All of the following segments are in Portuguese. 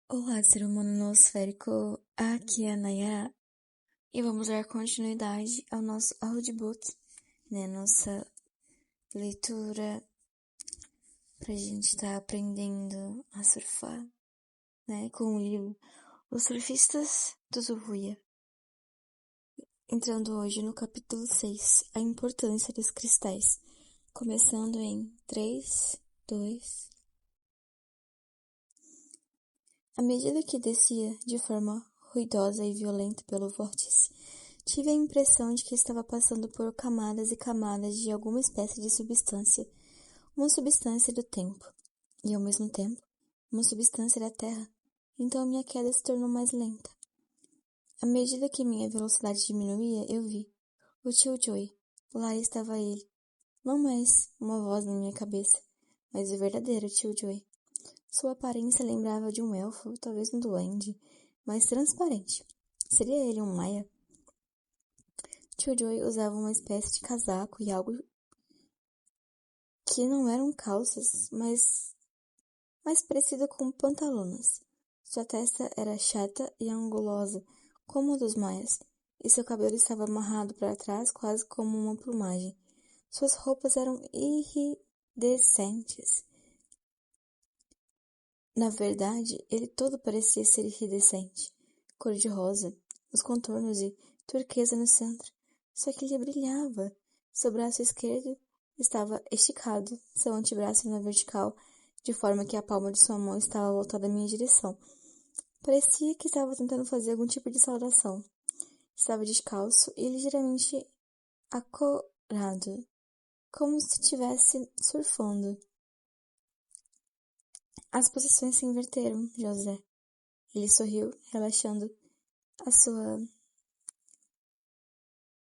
Olá, ser humano nosférico, aqui é a Nayara e vamos dar continuidade ao nosso audiobook, né? Nossa leitura pra gente estar aprendendo a surfar, né? Com o livro Os Surfistas do Zuvuia. Entrando hoje no capítulo 6, a importância dos cristais, começando em 3, 2... À medida que descia de forma ruidosa e violenta pelo vórtice, tive a impressão de que estava passando por camadas e camadas de alguma espécie de substância, uma substância do tempo, e ao mesmo tempo, uma substância da terra. Então minha queda se tornou mais lenta. À medida que minha velocidade diminuía, eu vi o tio Joey. Lá estava ele. Não mais uma voz na minha cabeça, mas o verdadeiro tio Joey. Sua aparência lembrava de um elfo, talvez um duende, mas transparente. Seria ele um Maia? Tio Joey usava uma espécie de casaco e algo que não eram calças, mas mais parecido com pantalonas. Sua testa era chata e angulosa, como a dos Maias, e seu cabelo estava amarrado para trás quase como uma plumagem. Suas roupas eram iridescentes. Na verdade, ele todo parecia ser iridescente, cor-de-rosa, os contornos e turquesa no centro. Só que ele brilhava. Seu braço esquerdo estava esticado, seu antebraço na vertical, de forma que a palma de sua mão estava voltada à minha direção. Parecia que estava tentando fazer algum tipo de saudação. Estava descalço e ligeiramente acorado, como se estivesse surfando. As posições se inverteram, José. Ele sorriu, relaxando a sua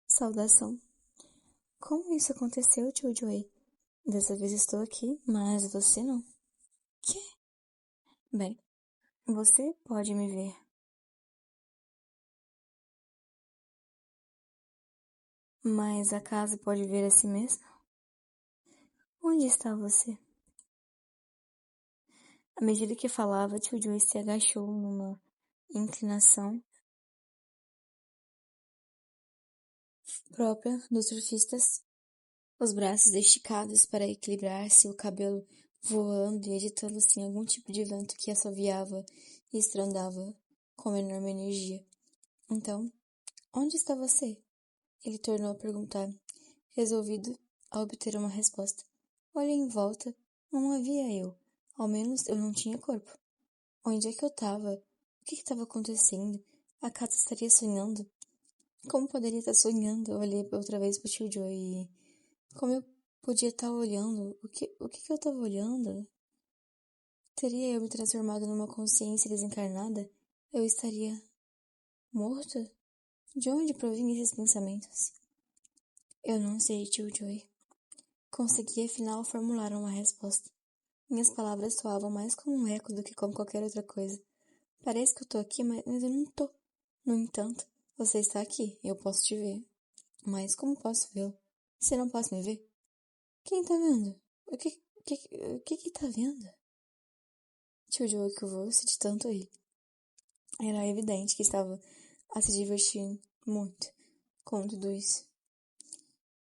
saudação. Como isso aconteceu, tio Joey? Dessa vez estou aqui, mas você não. Quê? Bem, você pode me ver. Mas a casa pode ver a si mesma? Onde está você? À medida que falava, tio Joey se agachou numa inclinação própria dos surfistas, os braços esticados para equilibrar-se, o cabelo voando e agitando-se em algum tipo de vento que assoviava e estrondava com enorme energia. Então, onde está você? Ele tornou a perguntar, resolvido a obter uma resposta. Olhei em volta, não havia eu. Ao menos eu não tinha corpo. Onde é que eu estava? O que estava acontecendo? A Kata estaria sonhando? Como poderia estar sonhando? Eu olhei outra vez para o tio Joe e... Como eu podia estar olhando? O que eu estava olhando? Teria eu me transformado numa consciência desencarnada? Eu estaria morto? De onde provinham esses pensamentos? Eu não sei, tio Joey. Consegui afinal formular uma resposta. Minhas palavras soavam mais como um eco do que como qualquer outra coisa. Parece que eu tô aqui, mas eu não tô. No entanto, você está aqui, eu posso te ver. Mas como posso vê-lo? Você não pode me ver? Quem tá vendo? O que tá vendo? Tio Joey curvou-se de tanto rir. Era evidente que estava a se divertir muito com tudo isso.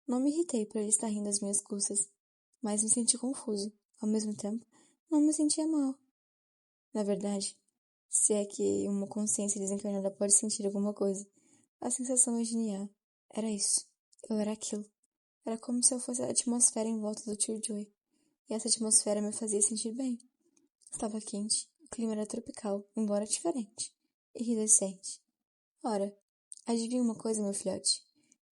Não me irritei por ele estar rindo às minhas custas, mas me senti confuso. Ao mesmo tempo, não me sentia mal. Na verdade, se é que uma consciência desencarnada pode sentir alguma coisa, a sensação é genial. Era isso. Eu era aquilo. Era como se eu fosse a atmosfera em volta do tio Joey. E essa atmosfera me fazia sentir bem. Estava quente, o clima era tropical, embora diferente. Iridescente. Ora, adivinha uma coisa, meu filhote?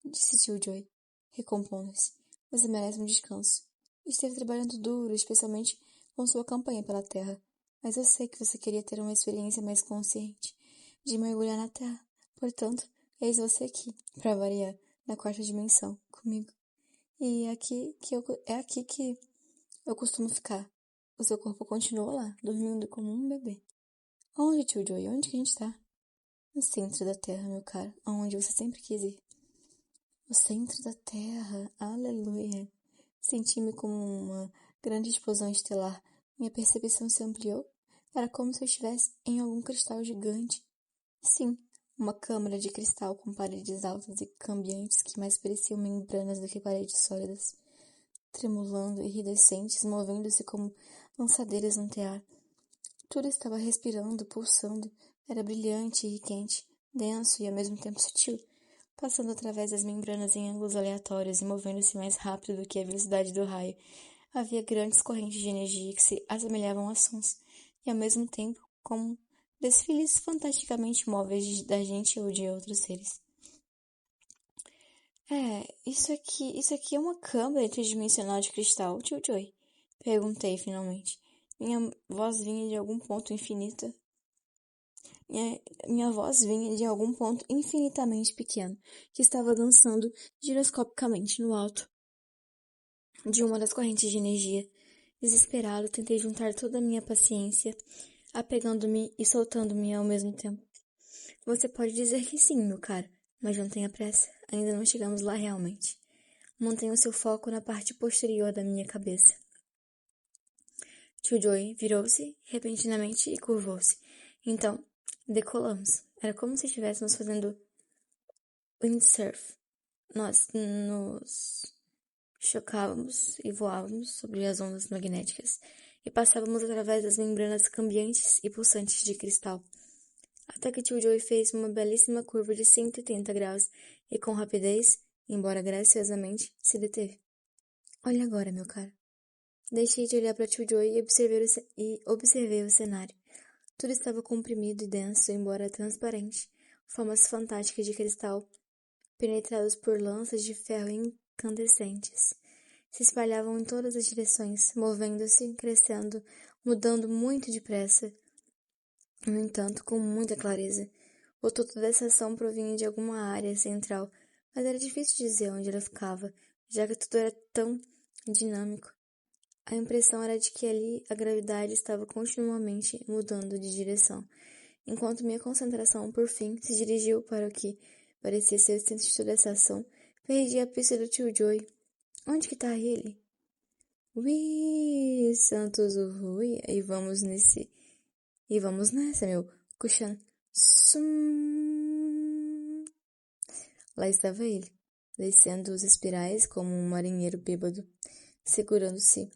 Disse tio Joey, recompondo-se. Você merece um descanso. Esteve trabalhando duro, especialmente com sua campanha pela Terra. Mas eu sei que você queria ter uma experiência mais consciente, de mergulhar na Terra. Portanto, eis você aqui, para variar, na quarta dimensão, comigo. E é aqui que eu costumo ficar. O seu corpo continua lá, dormindo como um bebê. Onde, tio Joey? Onde que a gente tá? No centro da Terra, meu caro, aonde você sempre quis ir. O centro da Terra, aleluia. Senti-me como uma grande explosão estelar. Minha percepção se ampliou. Era como se eu estivesse em algum cristal gigante. Sim, uma câmara de cristal com paredes altas e cambiantes que mais pareciam membranas do que paredes sólidas, tremulando, iridescentes, movendo-se como lançadeiras num tear. Tudo estava respirando, pulsando, era brilhante e quente, denso e ao mesmo tempo sutil, passando através das membranas em ângulos aleatórios e movendo-se mais rápido do que a velocidade do raio. Havia grandes correntes de energia que se assemelhavam a sons, e ao mesmo tempo como desfiles fantasticamente móveis da gente ou de outros seres. Isso aqui é uma câmara tridimensional de cristal, tio Joy. Perguntei finalmente. Minha voz vinha de algum ponto infinito. Minha voz vinha de algum ponto infinitamente pequeno, que estava dançando giroscopicamente no alto de uma das correntes de energia. Desesperado, tentei juntar toda a minha paciência, apegando-me e soltando-me ao mesmo tempo. Você pode dizer que sim, meu caro, mas não tenha pressa. Ainda não chegamos lá realmente. Mantenha o seu foco na parte posterior da minha cabeça. Tio Joey virou-se repentinamente e curvou-se. Então, decolamos. Era como se estivéssemos fazendo windsurf. Nós nos chocávamos e voávamos sobre as ondas magnéticas e passávamos através das membranas cambiantes e pulsantes de cristal. Até que tio Joey fez uma belíssima curva de 180 graus e com rapidez, embora graciosamente, se deteve. Olha agora, meu caro. Deixei de olhar para tio Joey e observei o cenário. Tudo estava comprimido e denso, embora transparente. Formas fantásticas de cristal, penetradas por lanças de ferro incandescentes. Se espalhavam em todas as direções, movendo-se, crescendo, mudando muito depressa. No entanto, com muita clareza. O todo dessa ação provinha de alguma área central, mas era difícil dizer onde ela ficava, já que tudo era tão dinâmico. A impressão era de que ali a gravidade estava continuamente mudando de direção, enquanto minha concentração, por fim, se dirigiu para o que parecia ser o centro de toda essa ação. Perdi a pista do tio Joey. Onde que tá ele? Ui, Santos Rui, e vamos nessa, meu. Kuchan. Sum. Lá estava ele, descendo os espirais como um marinheiro bêbado, segurando-se.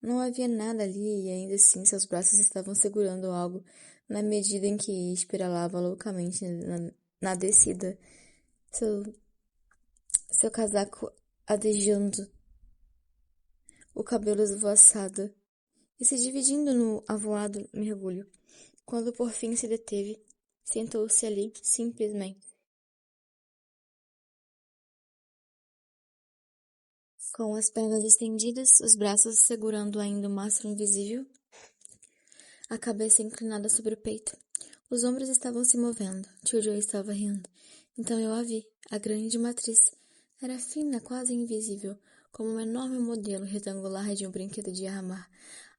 Não havia nada ali e ainda assim seus braços estavam segurando algo na medida em que espiralava loucamente na descida, seu casaco adejando, o cabelo esvoaçado e se dividindo no avoado mergulho. Quando por fim se deteve, sentou-se ali, simplesmente, com as pernas estendidas, os braços segurando ainda o mastro invisível, a cabeça inclinada sobre o peito. Os ombros estavam se movendo. Tio Joe estava rindo. Então eu a vi. A grande matriz. Era fina, quase invisível, como um enorme modelo retangular de um brinquedo de armar.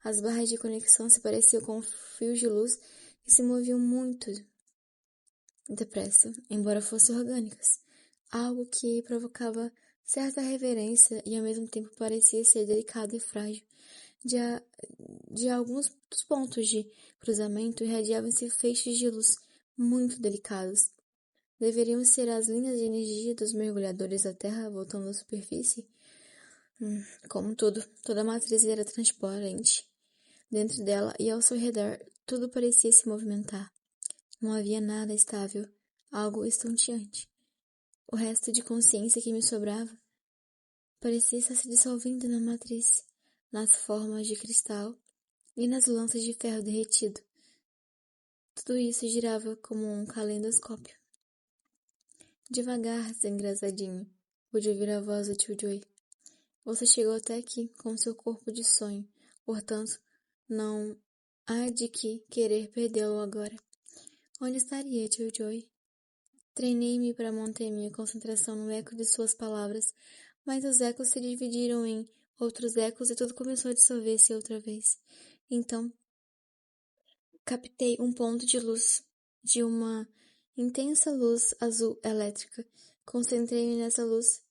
As barras de conexão se pareciam com fios de luz e se moviam muito depressa, embora fossem orgânicas. Algo que provocava certa reverência e ao mesmo tempo parecia ser delicado e frágil. De, a- de alguns dos pontos de cruzamento irradiavam-se feixes de luz muito delicados. Deveriam ser as linhas de energia dos mergulhadores da Terra voltando à superfície? Como tudo, toda a matriz era transparente. Dentro dela e ao seu redor, tudo parecia se movimentar. Não havia nada estável, algo estonteante. O resto de consciência que me sobrava parecia estar se dissolvendo na matriz, nas formas de cristal e nas lanças de ferro derretido. Tudo isso girava como um calendoscópio. Devagar, desengraçadinho, pude ouvir a voz do tio Joey. Você chegou até aqui com seu corpo de sonho, portanto, não há de que querer perdê-lo agora. Onde estaria, tio Joey? Treinei-me para manter minha concentração no eco de suas palavras, mas os ecos se dividiram em outros ecos e tudo começou a dissolver-se outra vez. Então, captei um ponto de luz de uma intensa luz azul elétrica. Concentrei-me nessa luz.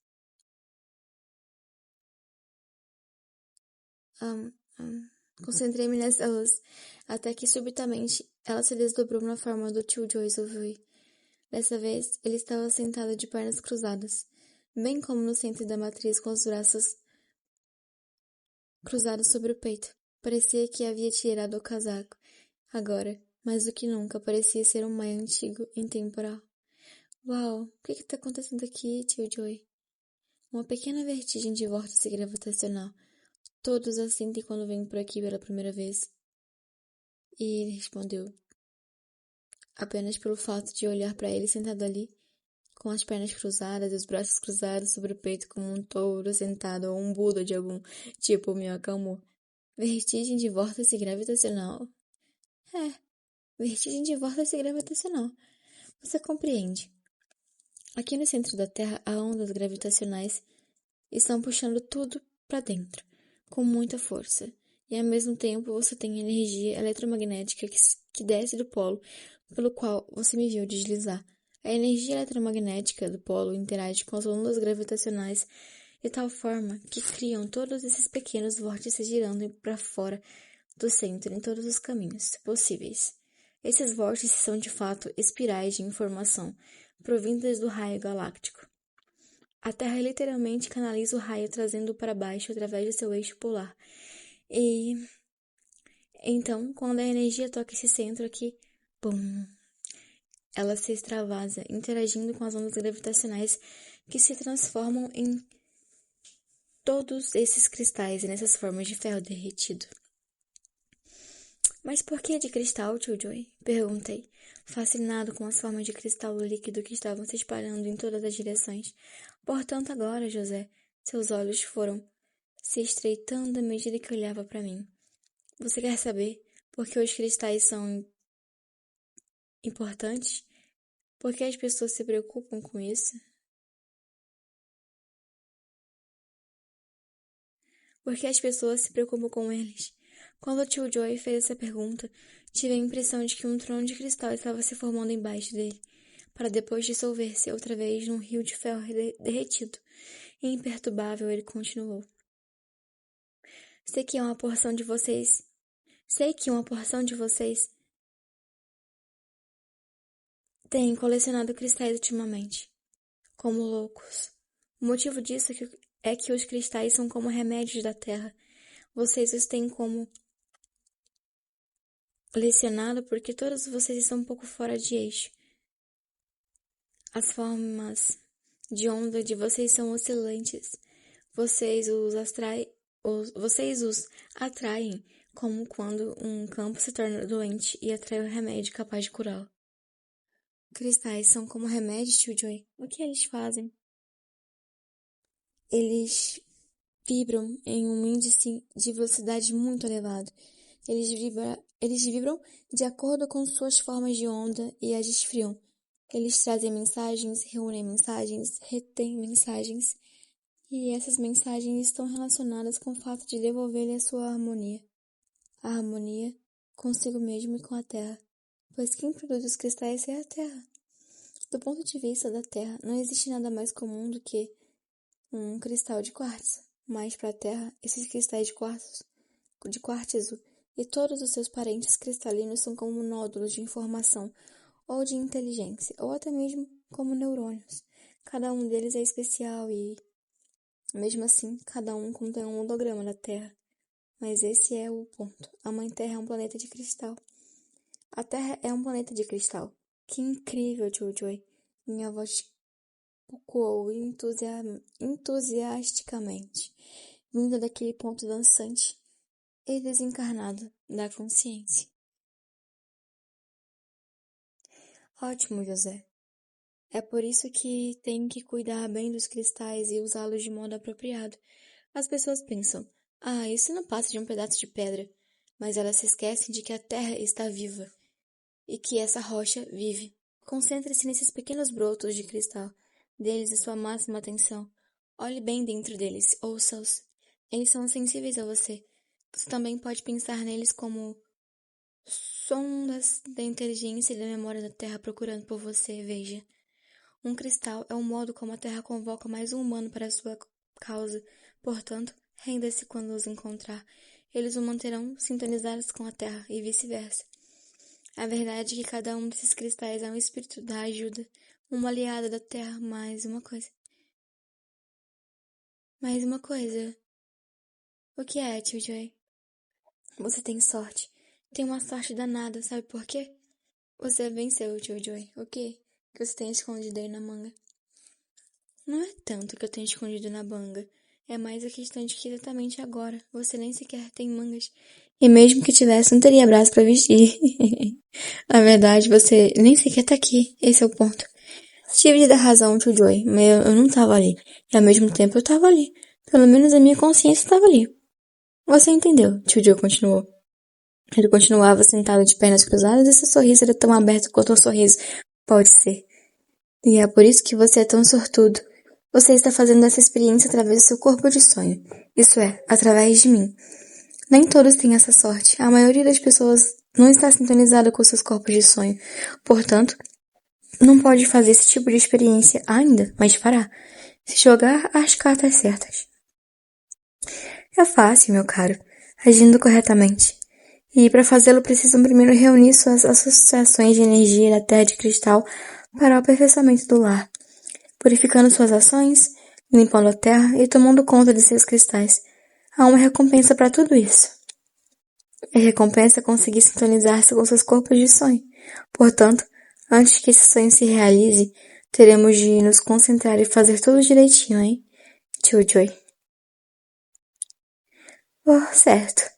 Hum, hum. Concentrei-me nessa luz, até que subitamente ela se desdobrou na forma do tio Joyce ouvi. Dessa vez, ele estava sentado de pernas cruzadas, bem como no centro da matriz com os braços cruzados sobre o peito. Parecia que havia tirado o casaco. Agora, mais do que nunca, parecia ser um maio antigo, intemporal. Uau, o que está acontecendo aqui, tio Joy? Uma pequena vertigem de vórtice gravitacional. Todos a sentem quando vêm por aqui pela primeira vez. E ele respondeu, apenas pelo fato de olhar para ele sentado ali, com as pernas cruzadas e os braços cruzados sobre o peito como um touro sentado ou um Buda de algum tipo, me acalmou. Vertigem de vórtice gravitacional? É, vertigem de vórtice gravitacional. Você compreende. Aqui no centro da Terra, as ondas gravitacionais estão puxando tudo para dentro, com muita força. E ao mesmo tempo você tem energia eletromagnética que desce do polo pelo qual você me viu deslizar. A energia eletromagnética do polo interage com as ondas gravitacionais de tal forma que criam todos esses pequenos vórtices girando para fora do centro em todos os caminhos possíveis. Esses vórtices são de fato espirais de informação provindas do raio galáctico. A Terra literalmente canaliza o raio trazendo-o para baixo através do seu eixo polar. E então, quando a energia toca esse centro aqui, bum, ela se extravasa, interagindo com as ondas gravitacionais que se transformam em todos esses cristais e nessas formas de ferro derretido. Mas por que de cristal, tio Joy? Perguntei, fascinado com as formas de cristal líquido que estavam se espalhando em todas as direções. Portanto, agora, José, seus olhos foram se estreitando à medida que olhava para mim. Você quer saber por que os cristais são importantes? Por que as pessoas se preocupam com isso? Por que as pessoas se preocupam com eles? Quando o tio Joy fez essa pergunta, tive a impressão de que um trono de cristal estava se formando embaixo dele, para depois dissolver-se outra vez num rio de ferro derretido. E imperturbável, ele continuou. Sei que uma porção de vocês tem colecionado cristais ultimamente, como loucos. O motivo disso é que os cristais são como remédios da Terra. Vocês os têm como colecionado porque todos vocês estão um pouco fora de eixo. As formas de onda de vocês são oscilantes. Vocês os atraem como quando um campo se torna doente e atrai o remédio capaz de curá-lo. Cristais são como remédios, tio Joy. O que eles fazem? Eles vibram em um índice de velocidade muito elevado. Eles vibram de acordo com suas formas de onda e as esfriam. Eles trazem mensagens, reúnem mensagens, retêm mensagens, e essas mensagens estão relacionadas com o fato de devolver-lhe a sua harmonia. A harmonia consigo mesmo e com a Terra, pois quem produz os cristais é a Terra. Do ponto de vista da Terra, não existe nada mais comum do que um cristal de quartzo, mas para a Terra, esses cristais de quartzo e todos os seus parentes cristalinos são como nódulos de informação ou de inteligência, ou até mesmo como neurônios. Cada um deles é especial e, mesmo assim, cada um contém um holograma da Terra. Mas esse é o ponto. A Mãe Terra é um planeta de cristal. A Terra é um planeta de cristal. Que incrível, Jojoy! Minha voz ecoou entusiasticamente, vinda daquele ponto dançante e desencarnado da consciência. Ótimo, José. É por isso que tem que cuidar bem dos cristais e usá-los de modo apropriado. As pessoas pensam, isso não passa de um pedaço de pedra, mas elas se esquecem de que a Terra está viva e que essa rocha vive. Concentre-se nesses pequenos brotos de cristal, deles a sua máxima atenção. Olhe bem dentro deles, ouça-os. Eles são sensíveis a você. Você também pode pensar neles como sondas da inteligência e da memória da Terra procurando por você, veja. Um cristal é o modo como a Terra convoca mais um humano para a sua causa. Portanto, renda-se quando os encontrar. eles o manterão sintonizados com a Terra e vice-versa. A verdade é que cada um desses cristais é um espírito da ajuda, uma aliada da Terra, mais uma coisa. Mais uma coisa. O que é, tio Joy? Você tem sorte. Tem uma sorte danada, sabe por quê? Você venceu, tio Joy. O quê? Que você tem escondido aí na manga? Não é tanto que eu tenho escondido na manga. É mais a questão de que exatamente agora você nem sequer tem mangas. E mesmo que tivesse, não teria braço pra vestir. Na verdade, você nem sequer tá aqui. Esse é o ponto. Tive de dar razão, tio Joy, mas eu não tava ali. E ao mesmo tempo eu tava ali. Pelo menos a minha consciência estava ali. Você entendeu? Tio Joy continuou. Ele continuava sentado de pernas cruzadas e seu sorriso era tão aberto quanto um sorriso pode ser. E é por isso que você é tão sortudo. Você está fazendo essa experiência através do seu corpo de sonho. Isso é, através de mim. Nem todos têm essa sorte. A maioria das pessoas não está sintonizada com seus corpos de sonho. Portanto, não pode fazer esse tipo de experiência ainda, mas fará. Se jogar as cartas certas. É fácil, meu caro. Agindo corretamente. E para fazê-lo precisam primeiro reunir suas associações de energia da Terra de Cristal para o aperfeiçoamento do lar, purificando suas ações, limpando a Terra e tomando conta de seus cristais. Há uma recompensa para tudo isso. A recompensa é conseguir sintonizar-se com seus corpos de sonho. Portanto, antes que esse sonho se realize, teremos de nos concentrar e fazer tudo direitinho, hein? Tio Joy. Oh, certo.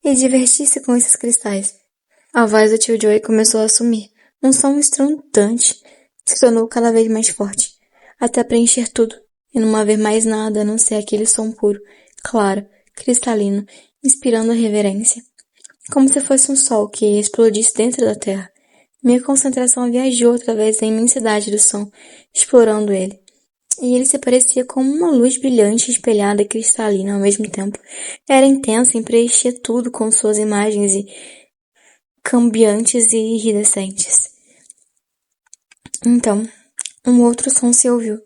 E divertir-se com esses cristais. A voz do tio Joey começou a sumir. Um som estrondante se tornou cada vez mais forte, até preencher tudo, e não haver mais nada a não ser aquele som puro, claro, cristalino, inspirando a reverência. Como se fosse um sol que explodisse dentro da terra. Minha concentração viajou através da imensidade do som, explorando ele. E ele se parecia como uma luz brilhante, espelhada e cristalina ao mesmo tempo. Era intensa e preenchia tudo com suas imagens e cambiantes e iridescentes. Então, um outro som se ouviu.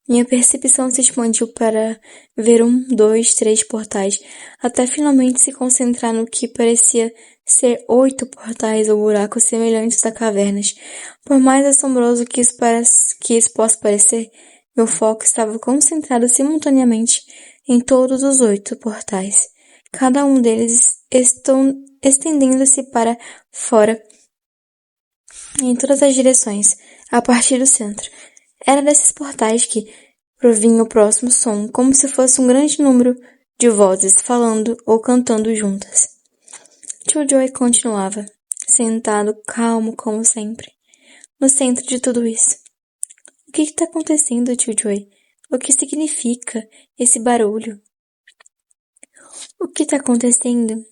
Minha percepção se expandiu para ver 1, 2, 3 portais, até finalmente se concentrar no que parecia ser 8 portais ou buracos semelhantes a cavernas. Por mais assombroso que isso possa parecer, meu foco estava concentrado simultaneamente em todos os 8 portais, cada um deles estendendo-se para fora em todas as direções, a partir do centro. Era desses portais que provinha o próximo som, como se fosse um grande número de vozes falando ou cantando juntas. Tio Joy continuava, sentado calmo como sempre, no centro de tudo isso. O que está acontecendo, tio Joy? O que significa esse barulho? O que está acontecendo?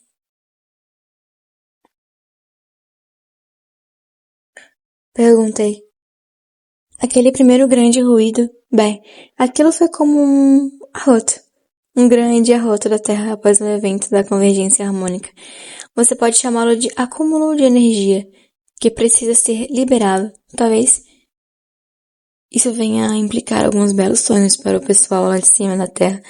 Perguntei. Aquele primeiro grande ruído, bem, aquilo foi como um arroto. Um grande arroto da Terra após um evento da convergência harmônica. Você pode chamá-lo de acúmulo de energia, que precisa ser liberado. Talvez isso venha a implicar alguns belos sonhos para o pessoal lá de cima da Terra.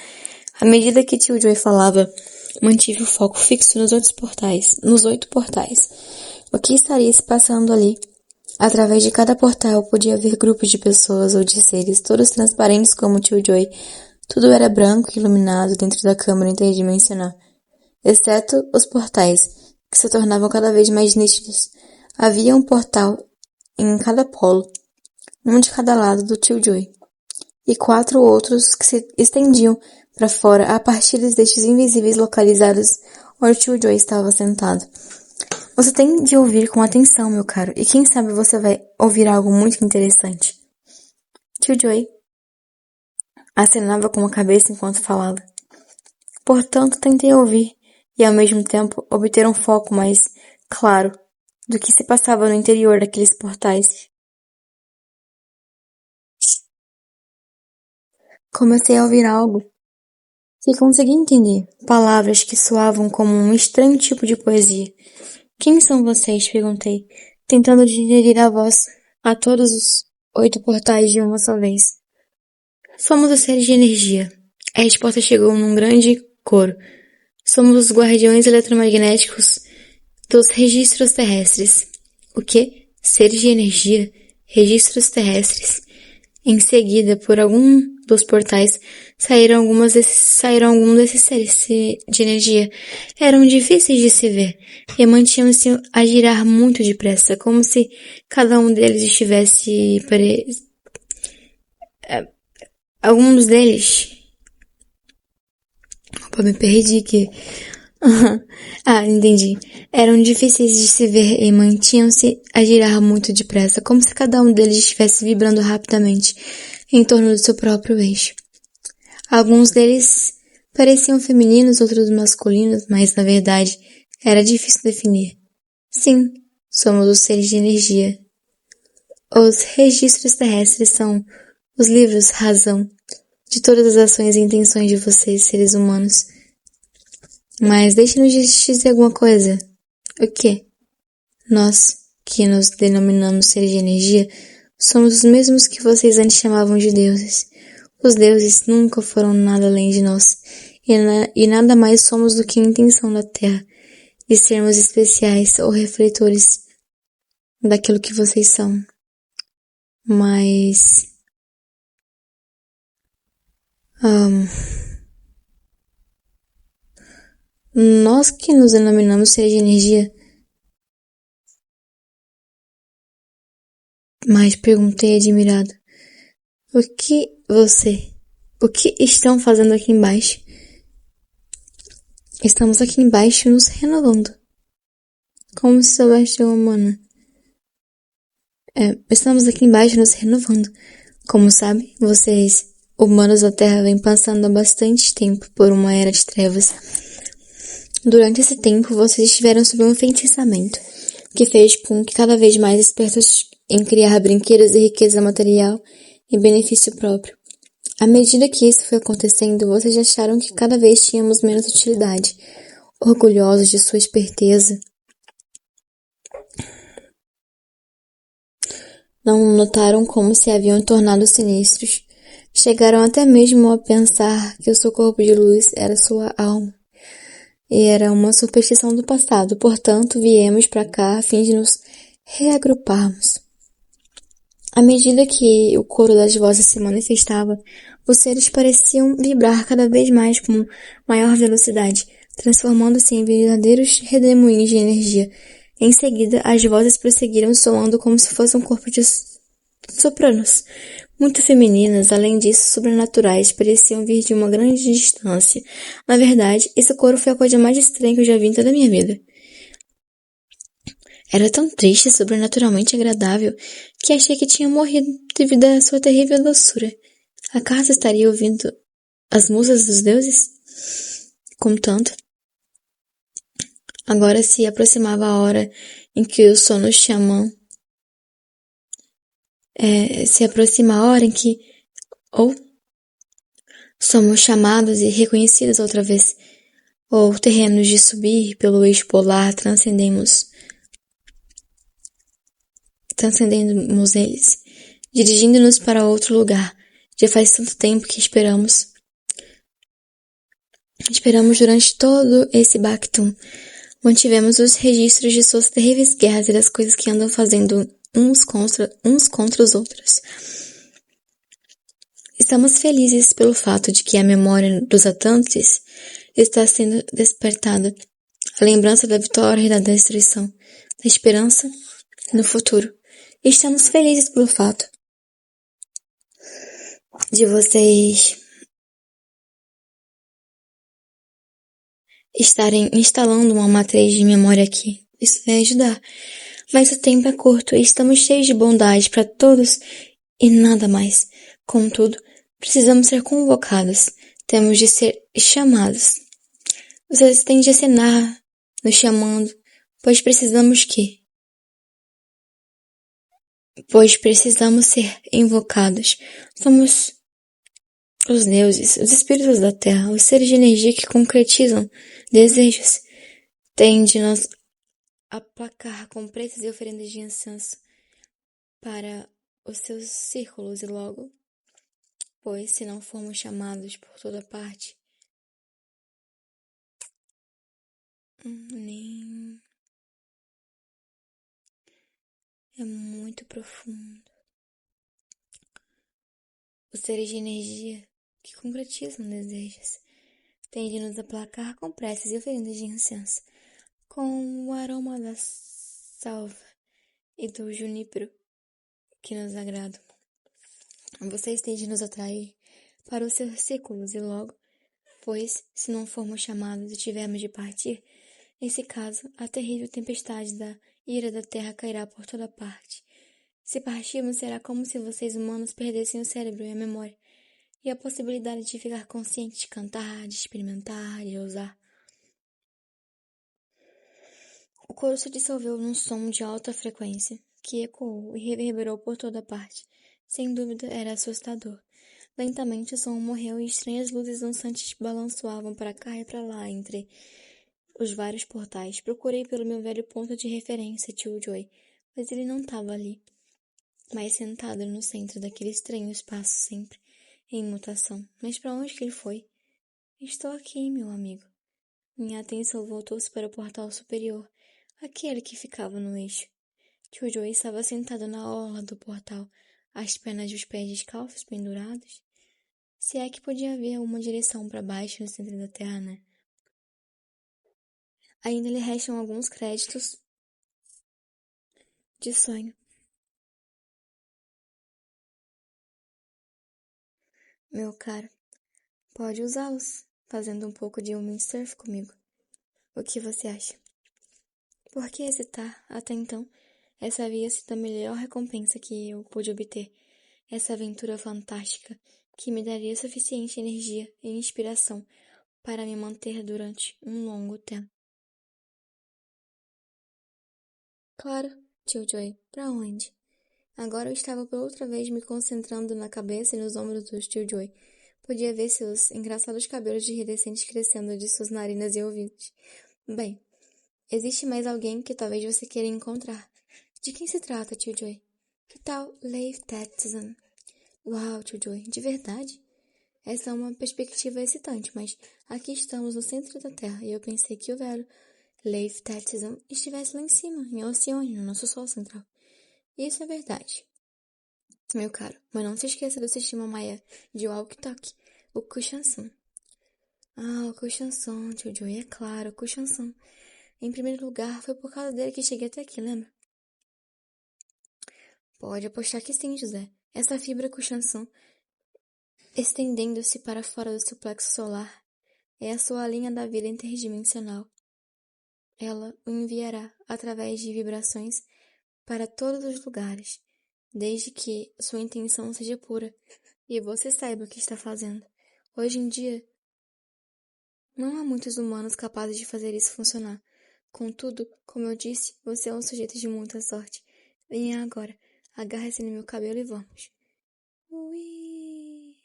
À medida que tio Joy falava, mantive o foco fixo nos 8 portais. O que estaria se passando ali? Através de cada portal podia ver grupos de pessoas ou de seres, todos transparentes como tio Joy. Tudo era branco e iluminado dentro da câmara interdimensional, exceto os portais, que se tornavam cada vez mais nítidos. Havia um portal em cada polo, um de cada lado do tio Joy, e 4 outros que se estendiam para fora a partir destes invisíveis localizados onde o tio Joy estava sentado. Você tem de ouvir com atenção, meu caro, e quem sabe você vai ouvir algo muito interessante. Tio Joy acenava com a cabeça enquanto falava. Portanto, tentei ouvir e, ao mesmo tempo, obter um foco mais claro do que se passava no interior daqueles portais. Comecei a ouvir algo que consegui entender, palavras que soavam como um estranho tipo de poesia. Quem são vocês? Perguntei, tentando digerir a voz a todos os 8 portais de uma só vez. Somos os seres de energia. A resposta chegou num grande coro. Somos os guardiões eletromagnéticos dos registros terrestres. O quê? Seres de energia, registros terrestres. Em seguida, por algum dos portais, saíram alguns desses seres de energia. Eram difíceis de se ver e mantinham-se a girar muito depressa, como se cada um deles estivesse alguns deles... Opa, me perdi aqui. Entendi. Eram difíceis de se ver e mantinham-se a girar muito depressa, como se cada um deles estivesse vibrando rapidamente em torno do seu próprio eixo. Alguns deles pareciam femininos, outros masculinos, mas na verdade era difícil definir. Sim, somos os seres de energia. Os registros terrestres são os livros razão de todas as ações e intenções de vocês, seres humanos. Mas deixe-nos dizer alguma coisa. O quê? Nós, que nos denominamos seres de energia, somos os mesmos que vocês antes chamavam de deuses. Os deuses nunca foram nada além de nós, e nada mais somos do que a intenção da Terra, de sermos especiais ou refletores daquilo que vocês são. Mas... nós que nos denominamos seres de energia... Mas perguntei admirado. O que estão fazendo aqui embaixo? Estamos aqui embaixo nos renovando. Como se soubesse uma humana. Estamos aqui embaixo nos renovando. Como sabe, vocês, humanos da Terra, vêm passando há bastante tempo por uma era de trevas. Durante esse tempo, vocês estiveram sob um enfeitiçamento, que fez com que cada vez mais espertos em criar brinquedos e riqueza material e benefício próprio. À medida que isso foi acontecendo, vocês acharam que cada vez tínhamos menos utilidade. Orgulhosos de sua esperteza, não notaram como se haviam tornado sinistros. Chegaram até mesmo a pensar que o seu corpo de luz era sua alma. E era uma superstição do passado, portanto, viemos para cá a fim de nos reagruparmos. À medida que o coro das vozes se manifestava, os seres pareciam vibrar cada vez mais com maior velocidade, transformando-se em verdadeiros redemoinhos de energia. Em seguida, as vozes prosseguiram soando como se fosse um corpo de sopranos, muito femininas, além disso, sobrenaturais, pareciam vir de uma grande distância. Na verdade, esse coro foi a coisa mais estranha que eu já vi em toda a minha vida. Era tão triste e sobrenaturalmente agradável que achei que tinha morrido devido à sua terrível doçura. Acaso estaria ouvindo as musas dos deuses? Contanto, agora se aproximava a hora em que o sono xamã se aproxima a hora em que somos chamados e reconhecidos outra vez, ou terrenos de subir pelo eixo polar, transcendemos eles, dirigindo-nos para outro lugar. Já faz tanto tempo que esperamos durante todo esse Bactum. Mantivemos os registros de suas terríveis guerras e das coisas que andam fazendo uns contra os outros. Estamos felizes pelo fato de que a memória dos Atlantes está sendo despertada, a lembrança da vitória e da destruição, da esperança no futuro. Estamos felizes pelo fato de vocês estarem instalando uma matriz de memória aqui. Isso vai ajudar. Mas o tempo é curto e estamos cheios de bondade para todos e nada mais. Contudo, precisamos ser convocados. Temos de ser chamados. Vocês têm de acenar nos chamando, pois precisamos ser invocados. Somos os deuses, os espíritos da terra, os seres de energia que concretizam desejos. Têm de nos aplacar com preces e oferendas de incenso para os seus círculos e logo, pois se não formos chamados por toda parte, Nem é muito profundo. Os seres de energia que concretizam desejos têm de nos aplacar com preces e oferendas de incenso, com o aroma da salva e do junípero que nos agradam. Vocês têm de nos atrair para os seus círculos e logo, pois, se não formos chamados e tivermos de partir, nesse caso, a terrível tempestade da ira da terra cairá por toda parte. Se partirmos, será como se vocês humanos perdessem o cérebro e a memória, e a possibilidade de ficar consciente, de cantar, de experimentar, de ousar. O coro se dissolveu num som de alta frequência, que ecoou e reverberou por toda parte. Sem dúvida, era assustador. Lentamente o som morreu e estranhas luzes dançantes balançoavam para cá e para lá entre os vários portais. Procurei pelo meu velho ponto de referência, Tio Joy, mas ele não estava ali, mas sentado no centro daquele estranho espaço sempre em mutação. Mas para onde que ele foi? Estou aqui, meu amigo. Minha atenção voltou-se para o portal superior, aquele que ficava no eixo. Tio Joy estava sentado na orla do portal, as pernas e os pés descalços pendurados. Se é que podia haver uma direção para baixo no centro da Terra, né? Ainda lhe restam alguns créditos de sonho. Meu caro, pode usá-los, fazendo um pouco de windsurf comigo. O que você acha? Por que hesitar? Até então, essa havia sido a melhor recompensa que eu pude obter. Essa aventura fantástica, que me daria suficiente energia e inspiração para me manter durante um longo tempo. Claro, tio Joy, para onde? Agora eu estava por outra vez me concentrando na cabeça e nos ombros do tio Joy. Podia ver seus engraçados cabelos de iridescentes crescendo de suas narinas e ouvidos. Bem, existe mais alguém que talvez você queira encontrar. De quem se trata, tio Joy? Que tal Leif Tetson? Uau, tio Joy, de verdade? Essa é uma perspectiva excitante, mas aqui estamos no centro da Terra e eu pensei que o velho Leif Tetson estivesse lá em cima, em Alcione, no nosso Sol central. Isso é verdade, meu caro, mas não se esqueça do sistema Maia de walkie-talkie, o Kushansan. Ah, o Kushansan, tio Joey, é claro, o Kushansan. Em primeiro lugar, foi por causa dele que cheguei até aqui, lembra? Pode apostar que sim, José. Essa fibra Kushansan, estendendo-se para fora do seu plexo solar, é a sua linha da vida interdimensional. Ela o enviará através de vibrações para todos os lugares, desde que sua intenção seja pura e você saiba o que está fazendo. Hoje em dia, não há muitos humanos capazes de fazer isso funcionar. Contudo, como eu disse, você é um sujeito de muita sorte. Venha agora, agarre-se no meu cabelo e vamos. Ui!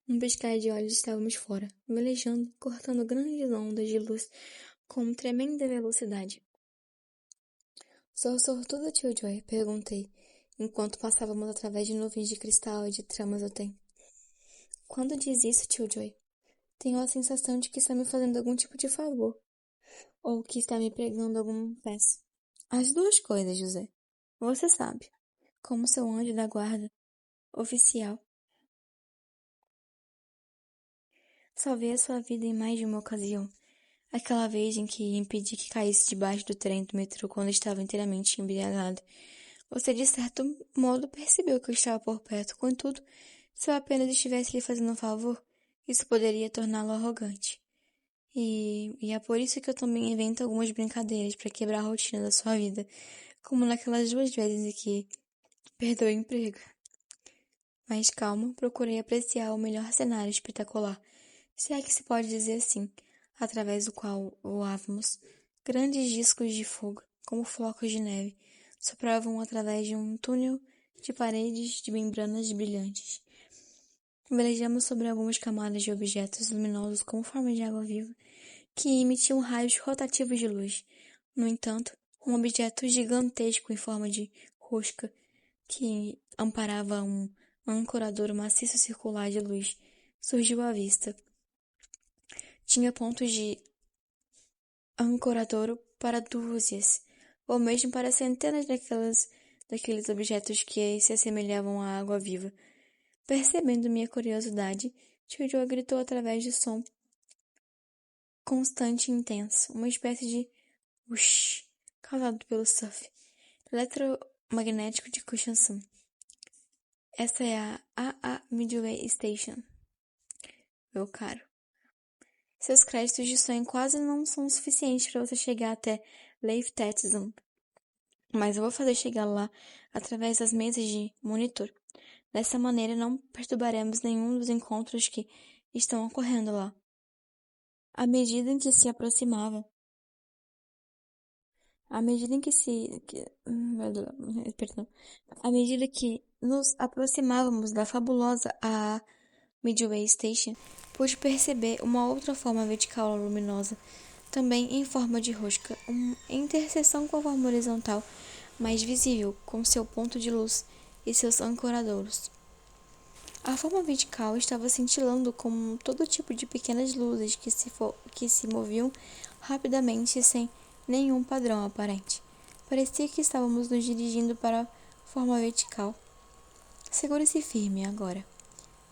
Num piscar de olhos estávamos fora, velejando, cortando grandes ondas de luz com tremenda velocidade. Sou sortudo, tio Joy? Perguntei, enquanto passávamos através de nuvens de cristal e de tramas do tempo. Quando diz isso, tio Joy, tenho a sensação de que está me fazendo algum tipo de favor, ou que está me pregando algum peça. As duas coisas, José. Você sabe, como seu anjo da guarda oficial. Salvei a sua vida em mais de uma ocasião. Aquela vez em que impedi que caísse debaixo do trem do metrô quando estava inteiramente embriagado. Você, de certo modo, percebeu que eu estava por perto. Contudo, se eu apenas estivesse lhe fazendo um favor, isso poderia torná-lo arrogante. E é por isso que eu também invento algumas brincadeiras para quebrar a rotina da sua vida, como naquelas duas vezes em que perdeu o emprego. Mas calma, procurei apreciar o melhor cenário espetacular, se é que se pode dizer assim, através do qual voávamos. Grandes discos de fogo, como flocos de neve, sopravam através de um túnel de paredes de membranas brilhantes. Velejamos sobre algumas camadas de objetos luminosos como formas de água viva, que emitiam raios rotativos de luz. No entanto, um objeto gigantesco em forma de rosca, que amparava um ancorador maciço circular de luz, surgiu à vista. Tinha pontos de ancoradouro para dúzias, ou mesmo para centenas daqueles objetos que se assemelhavam à água viva. Percebendo minha curiosidade, tio Joe gritou através de som constante e intenso, uma espécie de whoosh causado pelo surf eletromagnético de Cushenson. Essa é a AA Midway Station, meu caro. Seus créditos de sonho quase não são suficientes para você chegar até Leif Tetson, mas eu vou fazer chegar lá através das mesas de monitor. Dessa maneira, não perturbaremos nenhum dos encontros que estão ocorrendo lá. À medida em que se aproximava, à medida que se, que, perdão, à medida que nos aproximávamos da fabulosa AA Midway Station, pude perceber uma outra forma vertical luminosa, também em forma de rosca, uma interseção com a forma horizontal mais visível, com seu ponto de luz e seus ancoradouros. A forma vertical estava cintilando com todo tipo de pequenas luzes que se moviam rapidamente sem nenhum padrão aparente. Parecia que estávamos nos dirigindo para a forma vertical. Segure-se firme agora.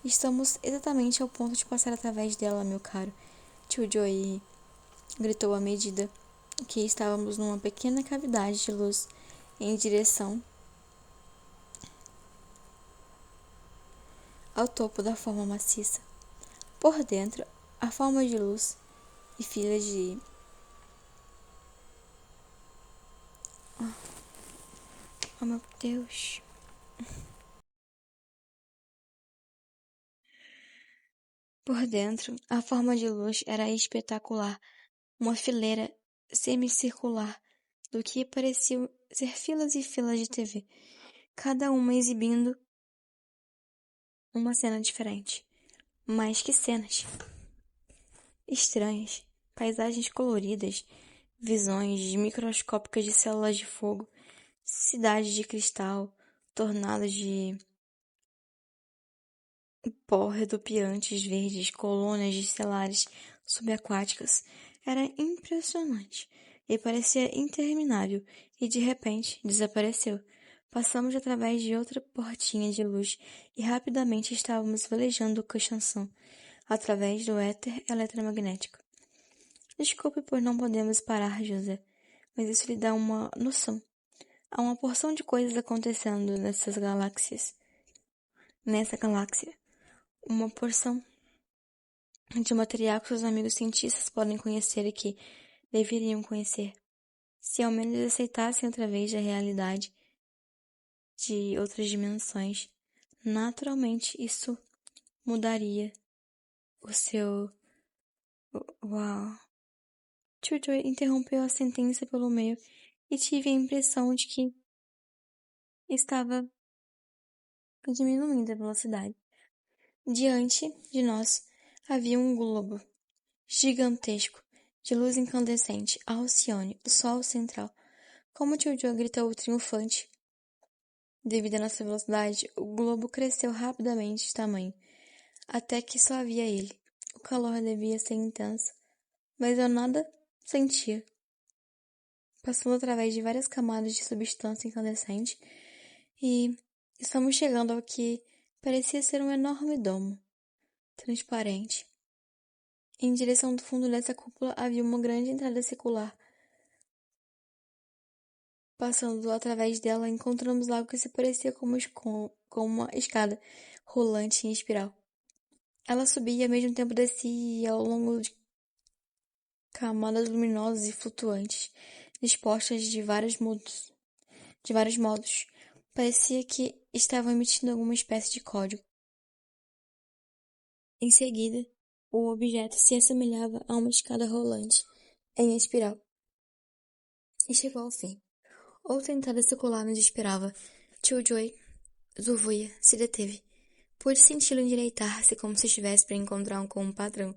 Estamos exatamente ao ponto de passar através dela, meu caro. Tio Joey gritou à medida que estávamos numa pequena cavidade de luz em direção ao topo da forma maciça. Por dentro, a forma de luz e filas de... Oh, meu Deus. Por dentro, a forma de luz era espetacular. Uma fileira semicircular do que pareciam ser filas e filas de TV, cada uma exibindo uma cena diferente. Mas que cenas! Estranhas, paisagens coloridas, visões microscópicas de células de fogo, cidades de cristal, tornados de pó redupiantes verdes, colônias estelares subaquáticas. Era impressionante e parecia interminável, e de repente desapareceu. Passamos através de outra portinha de luz e rapidamente estávamos velejando o Cushenson através do éter eletromagnético. Desculpe por não podermos parar, José, mas isso lhe dá uma noção. Há uma porção de coisas acontecendo nessa galáxia. Uma porção de material que seus amigos cientistas podem conhecer e que deveriam conhecer, se ao menos aceitassem outra vez a realidade de outras dimensões. Naturalmente, isso mudaria o seu... Uau! Chucho interrompeu a sentença pelo meio e tive a impressão de que estava diminuindo a velocidade. Diante de nós havia um globo gigantesco de luz incandescente, Alcione, o sol central. Como Tio Joe gritou triunfante. Devido à nossa velocidade, o globo cresceu rapidamente de tamanho, até que só havia ele. O calor devia ser intenso, mas eu nada sentia. Passando através de várias camadas de substância incandescente, e estamos chegando ao que parecia ser um enorme domo, transparente. Em direção do fundo dessa cúpula havia uma grande entrada circular. Passando através dela, encontramos algo que se parecia com uma escada rolante em espiral. Ela subia e ao mesmo tempo descia ao longo de camadas luminosas e flutuantes, dispostas de vários modos. Parecia que estavam emitindo alguma espécie de código. Em seguida, o objeto se assemelhava a uma escada rolante em espiral e chegou ao fim. Outra entrada circular nos esperava. Tio Joey, Zuvuia, se deteve. Pude senti-lo endireitar-se como se estivesse para encontrar com um padrão,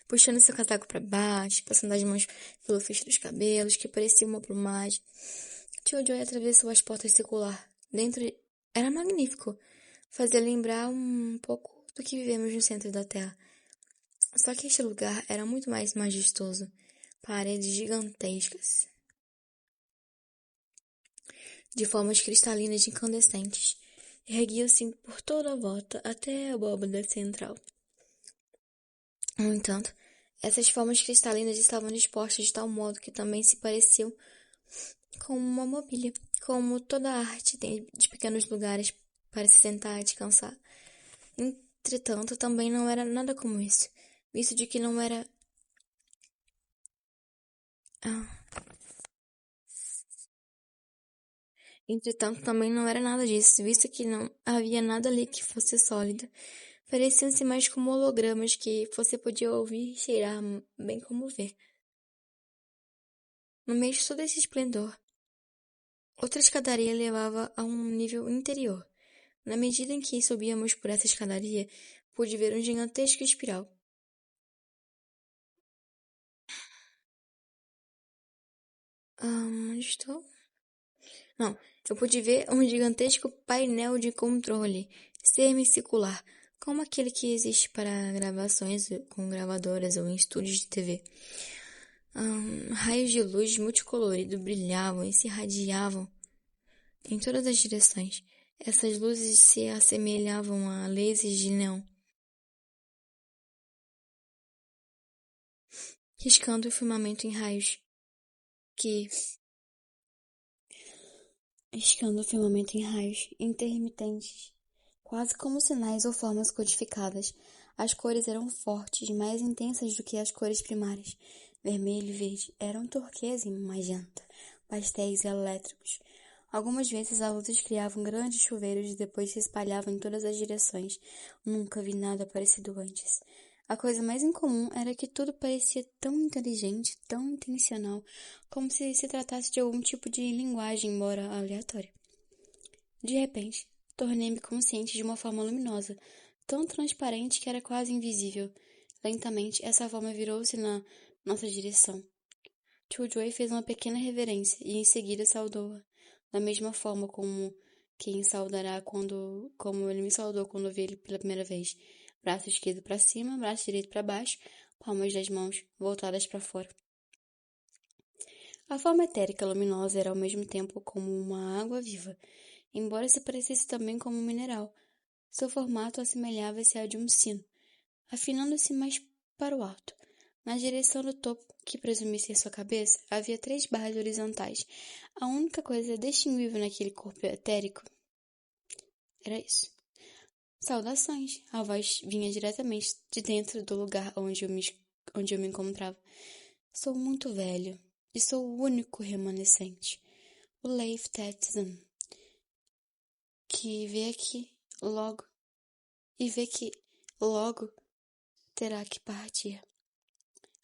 puxando seu casaco para baixo, passando as mãos pelo feixe dos cabelos, que parecia uma plumagem. Tio Joey atravessou as portas circular. Dentro era magnífico. Fazia lembrar um pouco do que vivemos no centro da Terra. Só que este lugar era muito mais majestoso. paredes gigantescas, de formas cristalinas incandescentes, erguiam-se por toda a volta até a abóbada central. No entanto, essas formas cristalinas estavam dispostas de tal modo que também se pareciam com uma mobília, como toda a arte tem de pequenos lugares para se sentar e descansar. Entretanto, também não era nada como isso, visto de que não era... Entretanto, também não era nada disso, visto que não havia nada ali que fosse sólido. Pareciam-se mais como hologramas que você podia ouvir e cheirar, bem como ver. No meio de todo esse esplendor, outra escadaria levava a um nível interior. Na medida em que subíamos por essa escadaria, pude ver um gigantesco espiral. Onde estou? Não, eu pude ver um gigantesco painel de controle semicircular, como aquele que existe para gravações com gravadoras ou em estúdios de TV. Raios de luz multicolorido brilhavam e se irradiavam em todas as direções. Essas luzes se assemelhavam a lasers de neon, riscando o firmamento em raios intermitentes, quase como sinais ou formas codificadas. As cores eram fortes, mais intensas do que as cores primárias. Vermelho e verde eram turquesa e magenta, pastéis e elétricos. Algumas vezes as luzes criavam grandes chuveiros e depois se espalhavam em todas as direções. Nunca vi nada parecido antes. A coisa mais incomum era que tudo parecia tão inteligente, tão intencional, como se tratasse de algum tipo de linguagem, embora aleatória. De repente, tornei-me consciente de uma forma luminosa, tão transparente que era quase invisível. Lentamente, essa forma virou-se na nossa direção. Chudway fez uma pequena reverência e em seguida saudou-a, da mesma forma como quem saudará como ele me saudou quando vi ele pela primeira vez. Braço esquerdo para cima, braço direito para baixo, palmas das mãos voltadas para fora. A forma etérica luminosa era ao mesmo tempo como uma água viva, embora se parecesse também como um mineral. Seu formato assemelhava-se ao de um sino, afinando-se mais para o alto. Na direção do topo, que presumia ser sua cabeça, havia 3 barras horizontais. A única coisa distinguível naquele corpo etérico era isso. Saudações! A voz vinha diretamente de dentro do lugar onde eu me encontrava. Sou muito velho e sou o único remanescente. O Leif Tetson, que vê que logo terá que partir.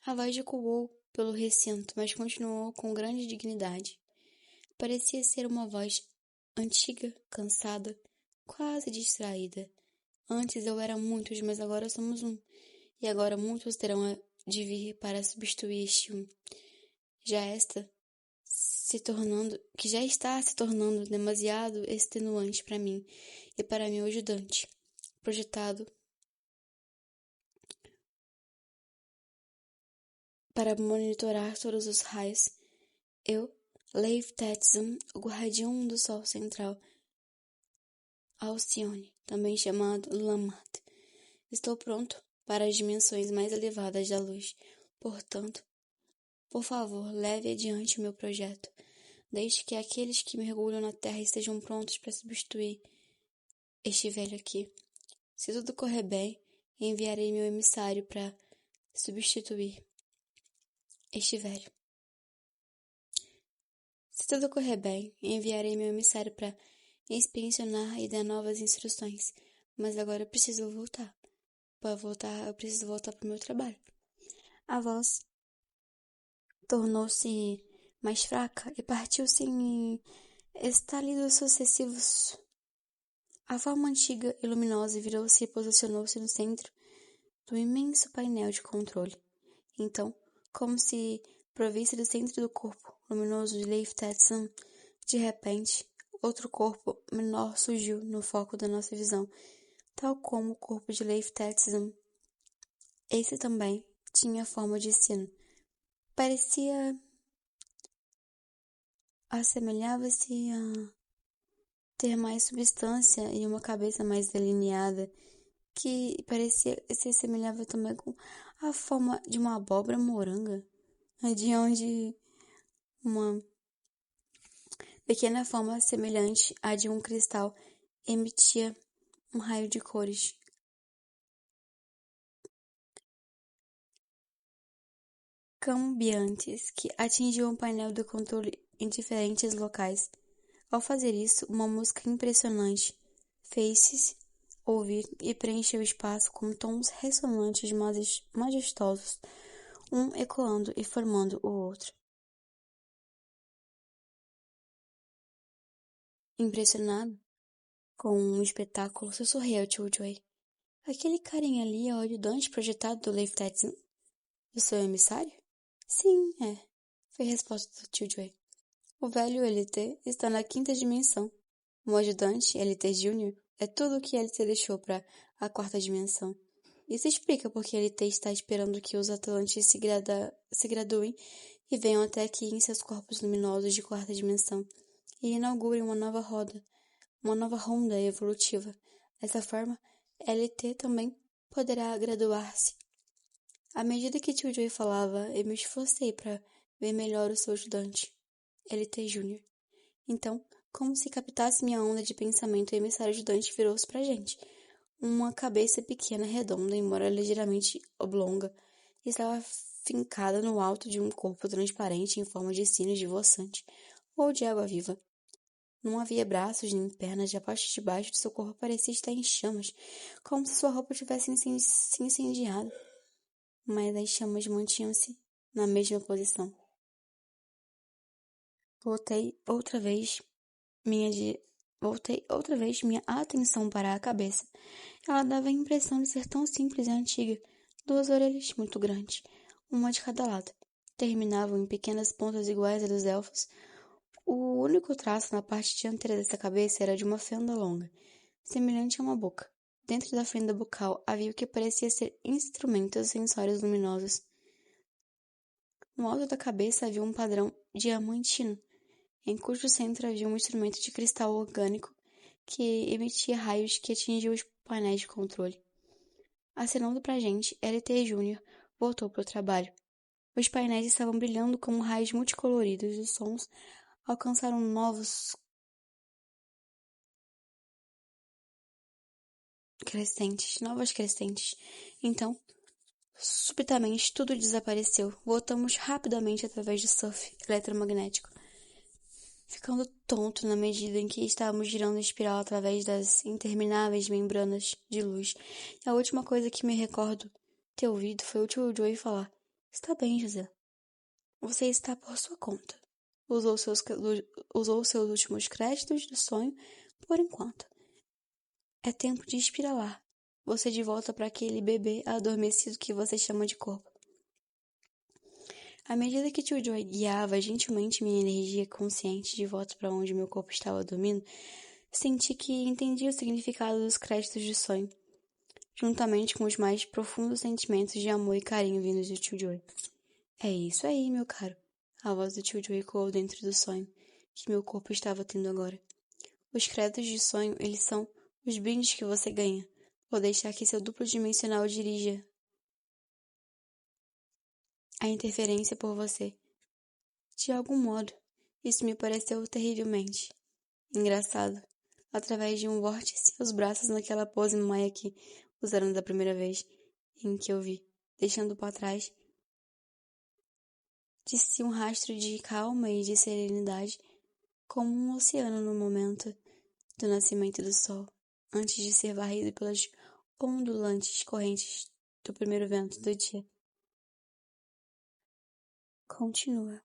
A voz ecoou pelo recinto, mas continuou com grande dignidade. Parecia ser uma voz antiga, cansada, quase distraída. Antes eu era muitos, mas agora somos um. E agora muitos terão de vir para substituir este um. Que já está se tornando demasiado extenuante para mim e para meu ajudante, projetado para monitorar todos os raios. Eu, Leif Tetson, o guardião do Sol Central, Alcione, também chamado Lammat. Estou pronto para as dimensões mais elevadas da luz. Portanto, por favor, leve adiante o meu projeto. Deixe que aqueles que mergulham na Terra estejam prontos para substituir este velho aqui. Se tudo correr bem, enviarei meu emissário para substituir este velho. Se tudo correr bem, enviarei meu emissário para inspecionar e dar novas instruções. Mas agora eu preciso voltar. Eu preciso voltar para o meu trabalho. A voz tornou-se mais fraca e partiu-se em estalidos sucessivos. A forma antiga e luminosa virou-se e posicionou-se no centro do imenso painel de controle. Então, como se provisse do centro do corpo luminoso de Leif Tetson, de repente, outro corpo menor surgiu no foco da nossa visão, tal como o corpo de Leif Tetson. Esse também tinha forma de sino. parecia... assemelhava-se a ter mais substância e uma cabeça mais delineada, que parecia se assemelhava também com a forma de uma abóbora moranga, de onde uma pequena forma semelhante à de um cristal emitia um raio de cores cambiantes que atingiam o painel do controle em diferentes locais. Ao fazer isso, uma música impressionante fez-se ouvir e preencheu o espaço com tons ressonantes majestosos, um ecoando e formando o outro. Impressionado com o espetáculo, sussurrei ao Killjoy. Aquele carinha ali é o ajudante projetado do Leif Tetson? O seu emissário? Sim, é. Foi a resposta do Killjoy. O velho LT está na quinta dimensão. O ajudante LT Júnior é tudo o que LT deixou para a quarta dimensão. Isso explica porque LT está esperando que os Atlantes se graduem e venham até aqui em seus corpos luminosos de quarta dimensão e inaugurem uma nova ronda evolutiva. Dessa forma, LT também poderá graduar-se. À medida que Tio Joy falava, eu me esforcei para ver melhor o seu ajudante, LT Júnior. Então, como se captasse minha onda de pensamento, o emissário ajudante virou-se pra gente. Uma cabeça pequena, redonda, embora ligeiramente oblonga, estava fincada no alto de um corpo transparente em forma de sino esvoaçante ou de água viva. Não havia braços nem pernas, e a parte de baixo de seu corpo parecia estar em chamas, como se sua roupa tivesse se incendiado. Mas as chamas mantinham-se na mesma posição. Voltei outra vez minha atenção para a cabeça. Ela dava a impressão de ser tão simples e antiga. Duas orelhas muito grandes, uma de cada lado. Terminavam em pequenas pontas iguais às dos elfos. O único traço na parte dianteira dessa cabeça era de uma fenda longa, semelhante a uma boca. Dentro da fenda bucal havia o que parecia ser instrumentos sensórios luminosos. No alto da cabeça havia um padrão diamantino, em cujo centro havia um instrumento de cristal orgânico que emitia raios que atingiam os painéis de controle. Acenando pra gente, LT Júnior voltou pro trabalho. Os painéis estavam brilhando como raios multicoloridos e os sons alcançaram novas crescentes. Então, subitamente, tudo desapareceu. Voltamos rapidamente através do surf eletromagnético, ficando tonto na medida em que estávamos girando em espiral através das intermináveis membranas de luz. E a última coisa que me recordo ter ouvido foi o tio Joey falar: Está bem, José. Você está por sua conta. Usou seus últimos créditos do sonho por enquanto. É tempo de espiralar. Você de volta para aquele bebê adormecido que você chama de corpo. À medida que tio Joy guiava gentilmente minha energia consciente de volta para onde meu corpo estava dormindo, senti que entendi o significado dos créditos de sonho, juntamente com os mais profundos sentimentos de amor e carinho vindos do tio Joy. É isso aí, meu caro. A voz do tio Joy ecoou dentro do sonho que meu corpo estava tendo agora. Os créditos de sonho, eles são os brindes que você ganha. Vou deixar que seu duplo dimensional dirija a interferência por você. De algum modo, isso me pareceu terrivelmente engraçado. Através de um vórtice, os braços naquela pose maia que usaram da primeira vez em que eu vi, deixando para trás de si um rastro de calma e de serenidade, como um oceano no momento do nascimento do sol, antes de ser varrido pelas ondulantes correntes do primeiro vento do dia. Continua.